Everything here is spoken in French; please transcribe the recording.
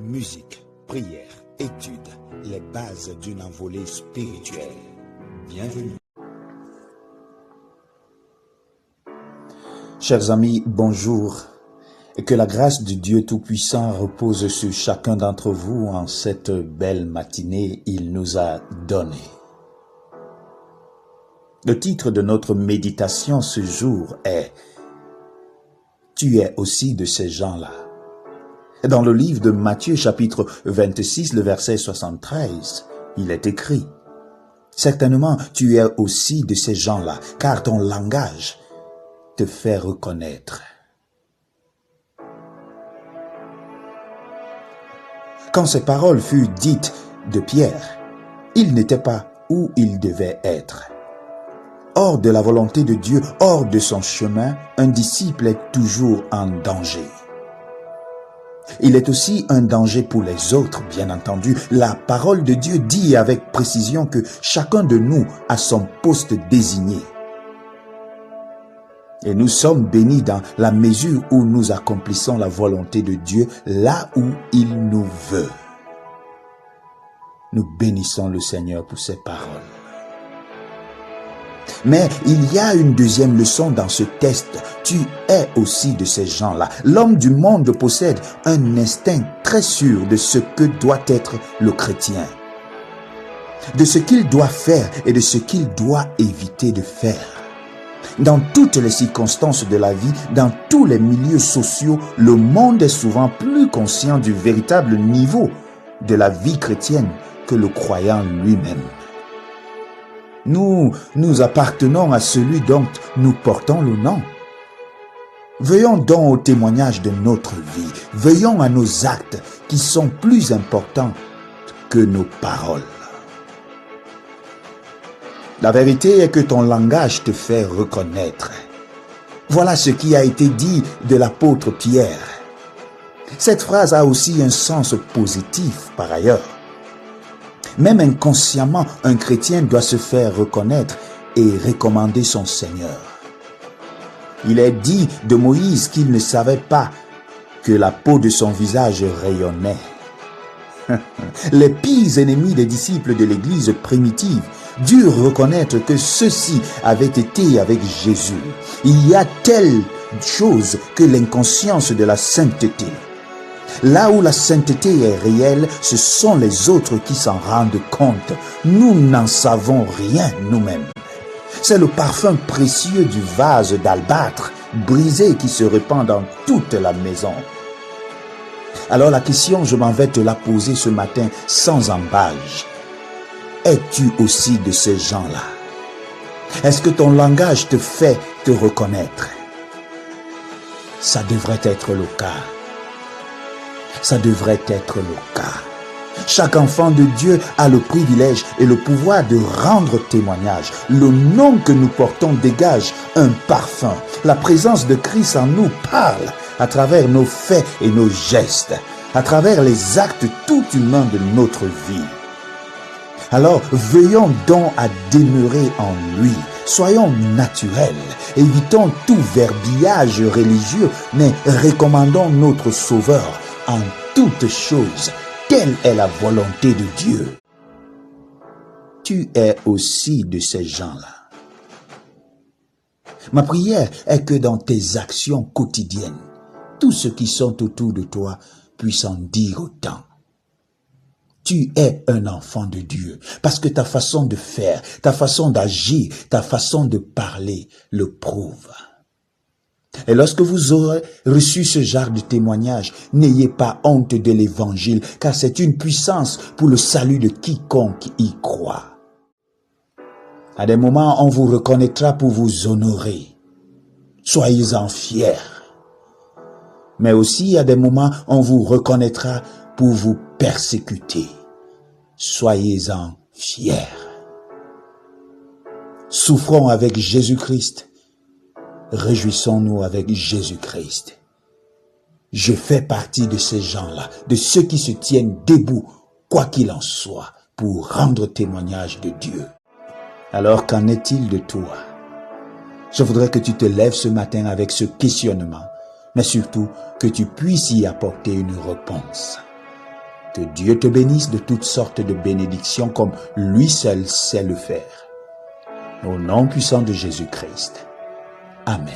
musique, prière, étude, les bases d'une envolée spirituelle. Bienvenue. Chers amis, bonjour. Et que la grâce de Dieu Tout-Puissant repose sur chacun d'entre vous en cette belle matinée il nous a donnée. Le titre de notre méditation ce jour est « Tu es aussi de ces gens-là ». Dans le livre de Matthieu chapitre 26, le verset 73, il est écrit « Certainement tu es aussi de ces gens-là, car ton langage te fait reconnaître. » Quand ces paroles furent dites de Pierre, il n'était pas où il devait être. Hors de la volonté de Dieu, hors de son chemin, un disciple est toujours en danger. Il est aussi un danger pour les autres, bien entendu. La parole de Dieu dit avec précision que chacun de nous a son poste désigné. Et nous sommes bénis dans la mesure où nous accomplissons la volonté de Dieu là où il nous veut. Nous bénissons le Seigneur pour ses paroles. Mais il y a une deuxième leçon dans ce texte. Tu es aussi de ces gens-là. L'homme du monde possède un instinct très sûr de ce que doit être le chrétien, de ce qu'il doit faire et de ce qu'il doit éviter de faire. Dans toutes les circonstances de la vie, dans tous les milieux sociaux, le monde est souvent plus conscient du véritable niveau de la vie chrétienne que le croyant lui-même. Nous appartenons à celui dont nous portons le nom. Veillons donc au témoignage de notre vie. Veillons à nos actes qui sont plus importants que nos paroles. La vérité est que ton langage te fait reconnaître. Voilà ce qui a été dit de l'apôtre Pierre. Cette phrase a aussi un sens positif par ailleurs. Même inconsciemment, un chrétien doit se faire reconnaître et recommander son Seigneur. Il est dit de Moïse qu'il ne savait pas que la peau de son visage rayonnait. Les pires ennemis des disciples de l'Église primitive durent reconnaître que ceux-ci avaient été avec Jésus. Il y a telle chose que l'inconscience de la sainteté. Là où la sainteté est réelle, ce sont les autres qui s'en rendent compte. Nous n'en savons rien nous-mêmes. C'est le parfum précieux du vase d'albâtre brisé qui se répand dans toute la maison. Alors la question, je m'en vais te la poser ce matin sans embâche. Es-tu aussi de ces gens-là? Est-ce que ton langage te fait te reconnaître? Ça devrait être le cas. Ça devrait être le cas. Chaque enfant de Dieu a le privilège et le pouvoir de rendre témoignage. Le nom que nous portons dégage un parfum. La présence de Christ en nous parle à travers nos faits et nos gestes, à travers les actes tout humains de notre vie. Alors, veillons donc à demeurer en lui. Soyons naturels. Évitons tout verbiage religieux, mais recommandons notre Sauveur en toutes choses. Telle est la volonté de Dieu. Tu es aussi de ces gens-là. Ma prière est que dans tes actions quotidiennes, tous ceux qui sont autour de toi puissent en dire autant. Tu es un enfant de Dieu parce que ta façon de faire, ta façon d'agir, ta façon de parler le prouve. Et lorsque vous aurez reçu ce genre de témoignage, n'ayez pas honte de l'évangile, car c'est une puissance pour le salut de quiconque y croit. À des moments, on vous reconnaîtra pour vous honorer. Soyez-en fiers. Mais aussi, à des moments, on vous reconnaîtra pour vous persécuter. Soyez-en fiers. Souffrons avec Jésus-Christ. Réjouissons-nous avec Jésus-Christ. Je fais partie de ces gens-là, de ceux qui se tiennent debout, quoi qu'il en soit, pour rendre témoignage de Dieu. Alors, qu'en est-il de toi? Je voudrais que tu te lèves ce matin avec ce questionnement, mais surtout que tu puisses y apporter une réponse. Que Dieu te bénisse de toutes sortes de bénédictions comme lui seul sait le faire. Au nom puissant de Jésus-Christ. Amen.